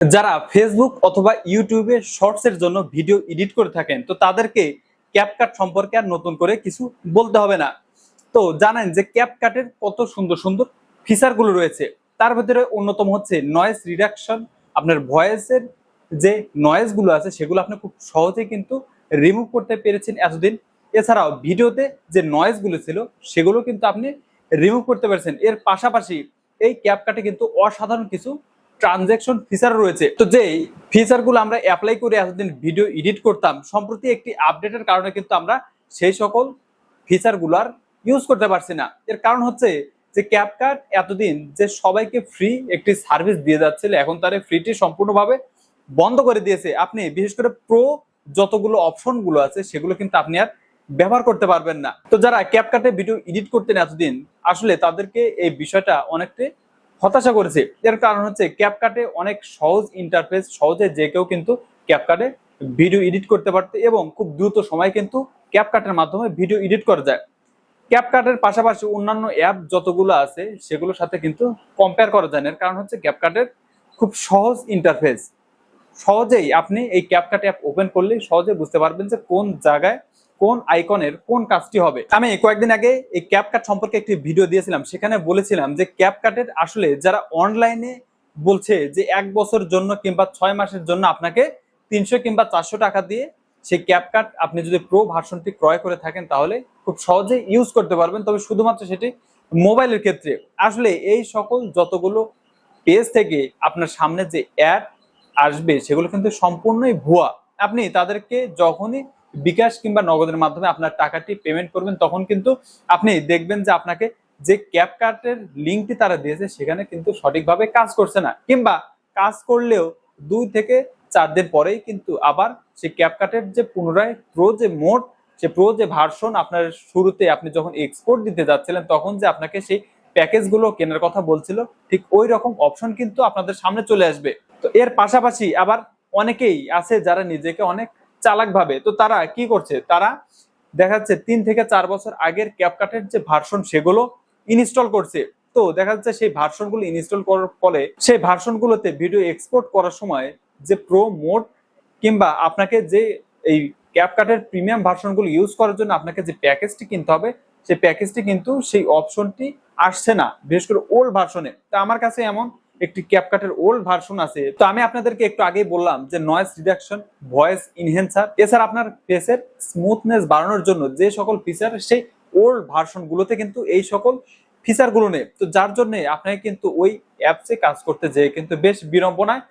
যারা ফেসবুক অথবা ইউটিউবে শর্টসের জন্য ভিডিও এডিট করে থাকেন, তো তাদেরকে ক্যাপকাট সম্পর্কে আর নতুন করে কিছু বলতে হবে না। তো জানেন যে ক্যাপকাটের কত সুন্দর সুন্দর ফিচার গুলো রয়েছে। তার ভিতরে অন্যতম হচ্ছে নয়েজ রিডাকশন। আপনার ভয়েসের যে নয়েজ গুলো আছে সেগুলো আপনি খুব সহজেই কিন্তু রিমুভ করতে পেরেছেন এতদিন। এছাড়াও ভিডিওতে যে নয়েজ গুলো ছিল সেগুলো কিন্তু আপনি রিমুভ করতে পেরেছেন। এর পাশাপাশি এই ক্যাপকাটে কিন্তু অসাধারণ কিছু ট্রানজ্যাকশন ফিচার রয়েছে। তো যেই ফিচার গুলো আমরা অ্যাপ্লাই করে এতদিন ভিডিও এডিট করতাম, সম্প্রতি একটি আপডেটের কারণে কিন্তু আমরা সেই সকল ফিচার গুলার ইউজ করতে পারছি না। এর কারণ হচ্ছে যে ক্যাপকাট এতদিন যে সবাইকে ফ্রি একটি সার্ভিস দিয়ে যাচ্ছিল, এখন তার ফ্রিটি সম্পূর্ণভাবে বন্ধ করে দিয়েছে। আপনি বিশেষ করে প্রো যতগুলো অপশন গুলো আছে সেগুলো কিন্তু আপনি আর ব্যবহার করতে পারবেন না। তো যারা ক্যাপকাটে ভিডিও এডিট করতেন এতদিন, আসলে তাদেরকে এই বিষয়টা অনেকটা হতাশা করেছে। এর কারণ হচ্ছে ক্যাপকাটে অনেক সহজ ইন্টারফেস, সহজে যে কেউ কিন্তু ক্যাপকাটে ভিডিও এডিট করতে পারতে এবং খুব দ্রুত সময় কিন্তু ক্যাপকাটের মাধ্যমে ভিডিও এডিট করা যায়। ক্যাপকাটের পাশাপাশি অন্যান্য অ্যাপ যতগুলো আছে সেগুলোর সাথে কিন্তু কম্পেয়ার করা যায় না। এর কারণ হচ্ছে ক্যাপকাটের খুব সহজ ইন্টারফেস। সহজেই আপনি এই ক্যাপকাট অ্যাপ ওপেন করলে সহজে বুঝতে পারবেন যে কোন জায়গায় কোন আইকনের কোন কাজটি হবে। আমি কয়েকদিন আগে এই ক্যাপকাট সম্পর্কে একটি ভিডিও দিয়েছিলাম, সেখানে বলেছিলাম যে ক্যাপকাটের আসলে যারা অনলাইনে বলছে যে 1 বছর জন্য কিংবা 6 মাসের জন্য আপনাকে 300 কিংবা 400 টাকা দিয়ে সেই ক্যাপকাট আপনি যদি প্রো ভার্সনটি ক্রয় করে থাকেন তাহলে খুব সহজে ইউজ করতে পারবেন, তবে শুধুমাত্র সেটি মোবাইলের ক্ষেত্রে। আসলে এই সকল যতগুলো পেজ থেকে আপনার সামনে যে অ্যাড আসবে সেগুলো কিন্তু সম্পূর্ণই ভুয়া। আপনি তাদেরকে যখনই বিকাশ কিংবা নগদের মাধ্যমে আপনার টাকাটি পেমেন্ট করবেন তখন কিন্তু আপনি দেখবেন যে আপনাকে যে ক্যাপকাটের লিঙ্কটি তারা দিয়েছে সেখানে কিন্তু সঠিকভাবে কাজ করছে না, কিংবা কাজ করলেও 2 থেকে 4 দিন পরেই কিন্তু আবার সেই ক্যাপকাটের যে পুনরায় প্রো যে ভার্সন আপনার শুরুতে আপনি যখন এক্সপোর্ট দিতে যাচ্ছিলেন তখন যে আপনাকে সেই প্যাকেজগুলো কেনার কথা বলছিল, ঠিক ওই রকম অপশন কিন্তু আপনাদের সামনে চলে আসবে। তো এর পাশাপাশি আবার অনেকেই আছে যারা নিজেকে অনেক চালাক ভাবে। তো তারা কি করছে, তারা দেখা যাচ্ছে 3 থেকে 4 বছর আগের ক্যাপকাটের যে ভার্সন সেগুলো ইনস্টল করছে। তো দেখা যাচ্ছে সেই ভার্সনগুলো ইনস্টল করার ফলে সেই ভার্সনগুলোতে ভিডিও এক্সপোর্ট করার সময় যে প্রো মোড কিংবা আপনাকে যে এই ক্যাপকাটের প্রিমিয়াম ভার্সনগুলো ইউজ করার জন্য আপনাকে যে প্যাকেজটি কিনতে হবে সেই প্যাকেজটি কিন্তু সেই অপশনটি আসছে না, বিশেষ করে ওল্ড ভার্সনে। তো আমার কাছে এমন একটি ক্যাপকাটের ওল্ড ভার্সন আছে। তো আমি আপনাদেরকে একটু আগেই বললাম যে নয়েজ রিডাকশন, ভয়েস ইনহ্যান্সার, এছাড়া আপনার ফেসের স্মুথনেস বাড়ানোর জন্য যে সকল ফিচার সেই ওল্ড ভার্সন গুলোতে কিন্তু এই সকল ফিচার গুলো নেই। তো যার জন্য আপনাকে কিন্তু ওই অ্যাপসে কাজ করতে যেয়ে কিন্তু বেশ বিড়ম্বনায়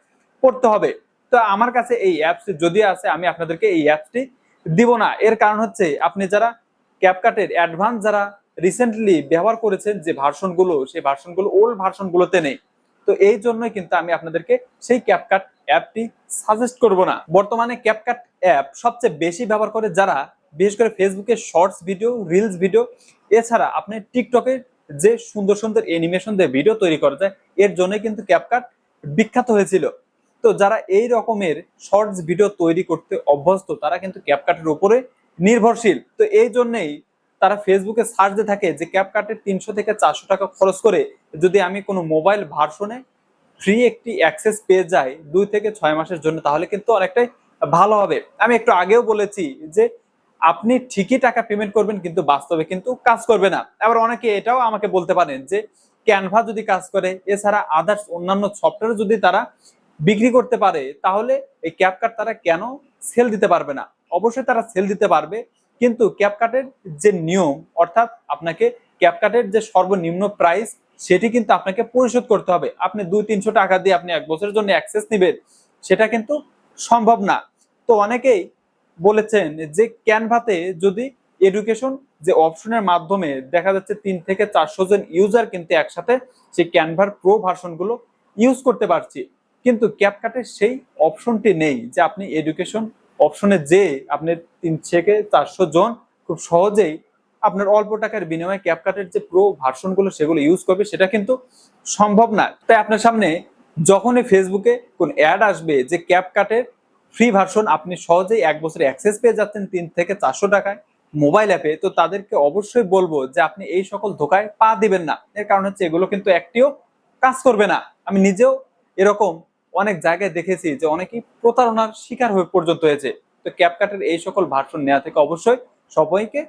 পড়তে হবে। তো আমার কাছে এই অ্যাপস যদি আছে আমি আপনাদেরকে এই অ্যাপসটি দিব না। এর কারণ হচ্ছে আপনি যারা ক্যাপকাটের অ্যাডভান্স যারা রিসেন্টলি ব্যবহার করেছেন যে ভার্সনগুলো, সেই ভার্সনগুলো ওল্ড ভার্সনগুলোতে নেই। তো এই জন্যই কিন্তু আমি আপনাদেরকে সেই ক্যাপকাট অ্যাপটি সাজেস্ট করব না। বর্তমানে ক্যাপকাট অ্যাপ সবচেয়ে বেশি ব্যবহার করে যারা, বিশেষ করে ফেসবুকে শর্টস ভিডিও, রিলস ভিডিও, এছাড়া আপনি টিকটকে যে সুন্দর সুন্দর অ্যানিমেশন দিয়ে ভিডিও তৈরি করা যায়, এর জন্য কিন্তু ক্যাপকাট বিখ্যাত হয়েছিল। তো যারা এই রকমের শর্টস ভিডিও তৈরি করতে অভ্যস্ত তারা কিন্তু ক্যাপকাটের উপরে নির্ভরশীল। তো এই জন্যই তারা ফেসবুকে সার্চ দিয়ে থাকে যে ক্যাপকাটের 300 থেকে 400 টাকা খরচ করে যদি আমি কোনো মোবাইল ভার্সনে ফ্রি একটি অ্যাক্সেস পেয়ে যাই 2 থেকে 6 মাসের জন্য, তাহলে কিন্তু অনেকটাই ভালো হবে। আমি একটু আগেও বলেছি যে আপনি ঠিকই টাকা পেমেন্ট করবেন কিন্তু বাস্তবে কিন্তু কাজ করবে না। আবার অনেকে এটাও আমাকে বলতে পারেন যে ক্যানভা যদি কাজ করে, এছাড়া আদার্স অন্যান্য সফটওয়্যার যদি তারা বিক্রি করতে পারে তাহলে এই ক্যাপকাট তারা কেন সেল দিতে পারবে না? অবশ্যই তারা সেল দিতে পারবে, কিন্তু ক্যাপকাটের যে নিয়ম, অর্থাৎ আপনাকে ক্যাপকাটের যে সর্বনিম্ন প্রাইস সেটি কিন্তু আপনাকে পরিশোধ করতে হবে। আপনি 200-300 টাকা দিয়ে আপনি 1 বছরের জন্য অ্যাক্সেস নেবেন, সেটা কিন্তু সম্ভব না। তো অনেকেই বলেছেন যে ক্যানভাতে যদি এডুকেশন যে অপশনের মাধ্যমে দেখা যাচ্ছে 3 থেকে 400 জন ইউজার কিন্তু একসাথে সেই ক্যানভার প্রো ভার্সন গুলো ইউজ করতে পারছি, কিন্তু ক্যাপকাটের সেই অপশনটি নেই যে আপনি এডুকেশন অপশনে যে আপনি 3 থেকে 400 জন খুব সহজেই আপনার অল্প টাকার বিনিময়ে ক্যাপকাটের যে প্রো ভার্সন গুলো সেগুলো ইউজ করবে, সেটা কিন্তু সম্ভব না। তাই আপনার সামনে যখনই ফেসবুকে কোন অ্যাড আসবে যে ক্যাপকাটের ফ্রি ভার্সন আপনি সহজেই 1 বছর অ্যাক্সেস পেয়ে যাচ্ছেন 3 থেকে 400 টাকায় মোবাইল অ্যাপে, তো তাদেরকে অবশ্যই বলবো যে আপনি এই সকল ধোকায় পা দিবেন না। এর কারণ হচ্ছে এগুলো কিন্তু একটিও কাজ করবে না। আমি নিজেও এরকম অনেক জায়গায় দেখেছি যে অনেকেই প্রতারণার শিকার হয়ে পর্যন্ত হয়েছে। তো ক্যাপকাটের এই সকল ভার্সন নেওয়া থেকে অবশ্যই সবাইকে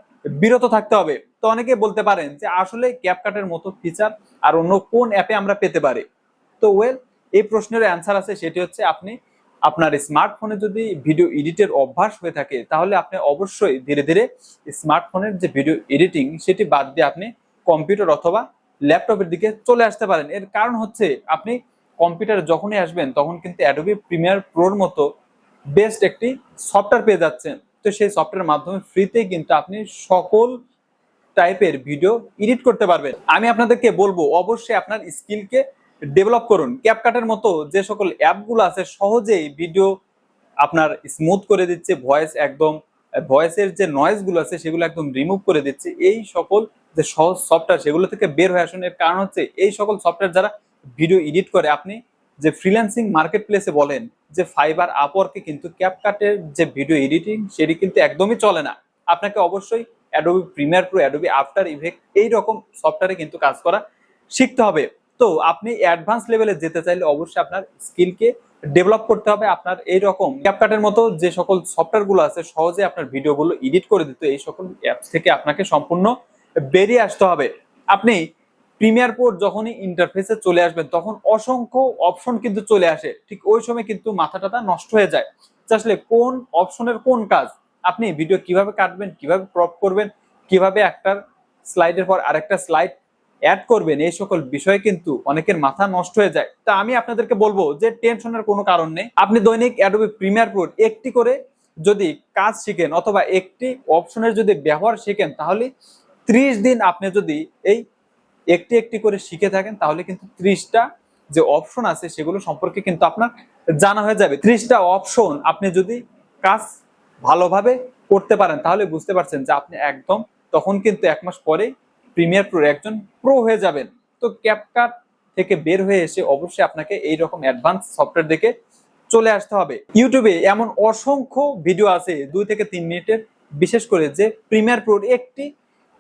বিরত থাকতে হবে। তো অনেকে বলতে পারেন যে আসলে ক্যাপকাটের মতো ফিচার আর অন্য কোন অ্যাপে আমরা পেতে পারি। তো এই প্রশ্নের অ্যান্সার আছে, সেটি হচ্ছে আপনি আপনার স্মার্টফোনে যদি ভিডিও এডিটের অভ্যাস হয়ে থাকে তাহলে আপনি অবশ্যই ধীরে ধীরে স্মার্টফোনের যে ভিডিও এডিটিং সেটি বাদ দিয়ে আপনি কম্পিউটার অথবা ল্যাপটপের দিকে চলে আসতে পারেন। এর কারণ হচ্ছে আপনি কম্পিউটারে যখনই আসবেন তখন কিন্তু অ্যাডোবি প্রিমিয়ার প্রোর মতো বেস্ট একটি সফটওয়্যার পেয়ে যাচ্ছেন। তো সেই সফটওয়্যারের মাধ্যমে ফ্রিতেই কিন্তু আপনি সকল টাইপের ভিডিও এডিট করতে পারবেন। আমি আপনাদেরকে বলবো অবশ্যই আপনার স্কিলকে ডেভেলপ করুন। ক্যাপকাটের মতো যে সকল অ্যাপগুলো আছে সহজেই ভিডিও আপনার স্মুথ করে দিচ্ছে, ভয়েসের যে নয়েজ গুলো আছে সেগুলো একদম রিমুভ করে দিচ্ছে। এই সকল যে সহজ সফটওয়্যার সেগুলো থেকে বের হয়ে আসুন। এর কারণ হচ্ছে এই সকল সফটওয়্যার যারা ভিডিও এডিট করে, আপনি যে ফ্রিল্যান্সিং মার্কেট প্লেসে বলেন যে ফাইবার, আপওয়ার্কে কিন্তু ক্যাপকাটের যে ভিডিও এডিটিং সেটি কিন্তু একদমই চলে না। আপনাকে অবশ্যই Adobe Premiere Pro, Adobe after effect এইরকম সফটওয়্যারে কিন্তু কাজ করা শিখতে হবে। তো আপনি অ্যাডভান্স লেভেলে যেতে চাইলে অবশ্যই আপনার স্কিলকে ডেভেলপ করতে হবে। আপনার এইরকম ক্যাপকাটের মতো যে সকল সফটওয়্যার গুলো আছে সহজে আপনার ভিডিওগুলো এডিট করে দিতে, এই সকল অ্যাপস থেকে আপনাকে সম্পূর্ণ বেরিয়ে আসতে হবে। আপনি প্রিমিয়ার প্রো যখনই ইন্টারফেসে চলে আসবেন তখন অসংখ্য অপশন কিন্তু চলে আসে, ঠিক ওই সময় কিন্তু মাথাটা নষ্ট হয়ে যায় যে আসলে কোন অপশনের কোন কাজ। আপনি ভিডিও কিভাবে কাটবেন, কিভাবে ক্রপ করবেন, কিভাবে একটার স্লাইডের পর আরেকটা স্লাইড অ্যাড করবেন, এই সকল বিষয়ে কিন্তু অনেকের মাথা নষ্ট হয়ে যায়। তা আমি আপনাদেরকে বলবো যে টেনশনের কোনো কারণ নেই। আপনি দৈনিক অ্যাডোবি প্রিমিয়ার প্রো একটি করে যদি কাজ শিখেন অথবা একটি অপশনের যদি ব্যবহার শিখেন তাহলে 30 দিন আপনি যদি এই একটি একটি করে শিখে থাকেন তাহলে কিন্তু 30টা যে অপশন আছে সেগুলো সম্পর্কে কিন্তু আপনার জানা হয়ে যাবে। 30টা অপশন আপনি যদি কাজ ভালোভাবে করতে পারেন তাহলে বুঝতে পারছেন যে আপনি একদম তখন কিন্তু 1 মাস পরে প্রিমিয়ার প্রো একজন প্রো হয়ে যাবেন। তো ক্যাপকাট থেকে বের হয়ে এসে অবশ্যই আপনাকে এইরকম অ্যাডভান্স সফটওয়্যার দেখে চলে আসতে হবে। ইউটিউবে এমন অসংখ্য ভিডিও আছে 2 থেকে 3 মিনিটের, বিশেষ করে যে প্রিমিয়ার প্রোর একটি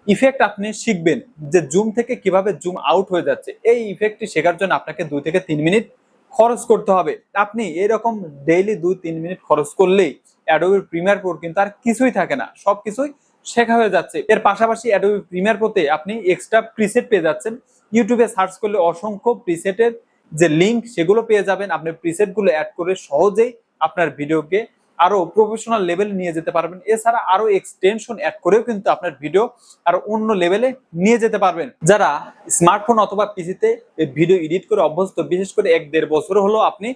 ইফেক্ট আপনি শিখবেন যে জুম থেকে কিভাবে জুম আউট হয়ে যাচ্ছে। এই ইফেক্টটি শেখার জন্য আপনাকে 2 থেকে 3 মিনিট খরচ করতে হবে। আপনি এরকম ডেইলি 2-3 মিনিট খরচ করলেই অ্যাডোবি প্রিমিয়ার প্রো কিন্তু আর কিছুই থাকে না, সবকিছুই শেখা হয়ে যাচ্ছে। এর পাশাপাশি অ্যাডোবি প্রিমিয়ার প্রোতে আপনি এক্সট্রা প্রিসেট পেয়ে যাচ্ছেন। ইউটিউবে সার্চ করলে অসংখ্য প্রিসেটের যে লিঙ্ক সেগুলো পেয়ে যাবেন। আপনি প্রিসেটগুলো অ্যাড করে সহজেই আপনার ভিডিওকে আরো প্রফেশনাল লেভেলে নিয়ে যেতে পারবেন। এছাড়া আরো এক্সটেনশন অ্যাড করেও কিন্তু আপনার ভিডিও আরো অন্য লেভেলে নিয়ে যেতে পারবেন। যারা স্মার্টফোন অথবা পিসিতে ভিডিও এডিট করে অভ্যস্ত, বিশেষ করে 1-1.5 বছর হলো আপনি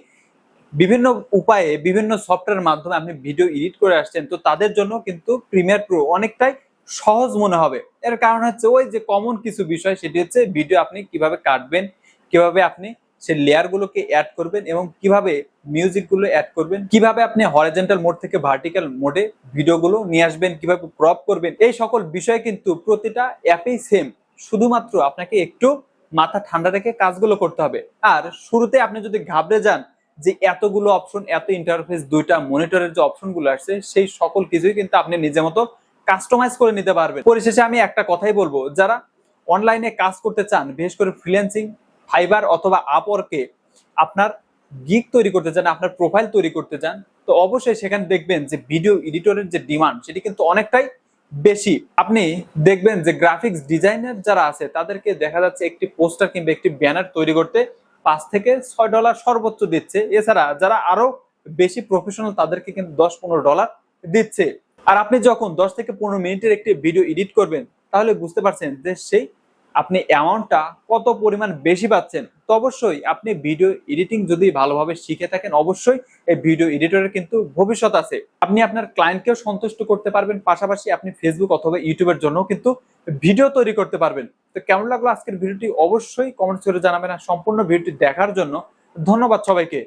বিভিন্ন উপায়ে বিভিন্ন সফটওয়্যারের মাধ্যমে আপনি ভিডিও এডিট করে আসছেন, তো তাদের জন্য কিন্তু প্রিমিয়ার প্রো অনেকটাই সহজ মনে হবে। এর কারণ হচ্ছে ওই যে কমন কিছু বিষয়, সেটি হচ্ছে ভিডিও আপনি কিভাবে কাটবেন, কিভাবে আপনি সেই লেয়ার গুলোকে অ্যাড করবেন এবং কিভাবে মিউজিক গুলো অ্যাড করবেন, কিভাবে আপনি হরিজন্টাল মোড থেকে ভার্টিক্যাল মোডে ভিডিওগুলো নিয়ে আসবেন, কিভাবে ক্রপ করবেন, এই সকল বিষয় কিন্তু প্রতিটা অ্যাপেই সেম। শুধুমাত্র আপনাকে একটু মাথা ঠান্ডা রেখে কাজগুলো করতে হবে। আর শুরুতে আপনি যদি ঘাবড়ে যান যে এতগুলো অপশন, এত ইন্টারফেস, 2টা মনিটরের যে অপশন গুলো আসছে সেই সকল কিছুই কিন্তু আপনি নিজের মতো কাস্টমাইজ করে নিতে পারবেন। পরিশেষে আমি একটা কথাই বলবো, যারা অনলাইনে কাজ করতে চান, বিশেষ করে ফ্রিল্যান্সিং, ফাইবার অথবা আপওয়ার্কে আপনার গিগ তৈরি করতে চান, আপনার প্রোফাইল তৈরি করতে চান, তো অবশ্যই সেখানে দেখবেন যে ভিডিও এডিটরের যে ডিমান্ড সেটি কিন্তু অনেকটাই বেশি। আপনি দেখবেন যে গ্রাফিক্স ডিজাইনার যারা আছে তাদেরকে দেখা যাচ্ছে একটি পোস্টার কিংবা একটি ব্যানার তৈরি করতে $5 থেকে $6 সর্বোচ্চ দিচ্ছে। এছাড়া যারা আরো বেশি প্রফেশনাল তাদেরকে কিন্তু $10-15 দিচ্ছে। আর আপনি যখন 10 থেকে 15 মিনিটের একটি ভিডিও এডিট করবেন তাহলে বুঝতে পারছেন যে সেই আপনি অ্যামাউন্টটা কত পরিমাণ বেশি পাচ্ছেন। তো অবশ্যই আপনি ভিডিও এডিটিং যদি ভালোভাবে শিখে থাকেন অবশ্যই এই ভিডিও এডিটরের কিন্তু ভবিষ্যৎ আছে। আপনি আপনার ক্লায়েন্টকেও সন্তুষ্ট করতে পারবেন, পাশাপাশি আপনি ফেসবুক অথবা ইউটিউবের জন্য কিন্তু ভিডিও তৈরি করতে পারবেন। তো কেমন লাগলো আজকের ভিডিওটি অবশ্যই কমেন্টস করে জানাবেন। আর সম্পূর্ণ ভিডিওটি দেখার জন্য ধন্যবাদ সবাইকে।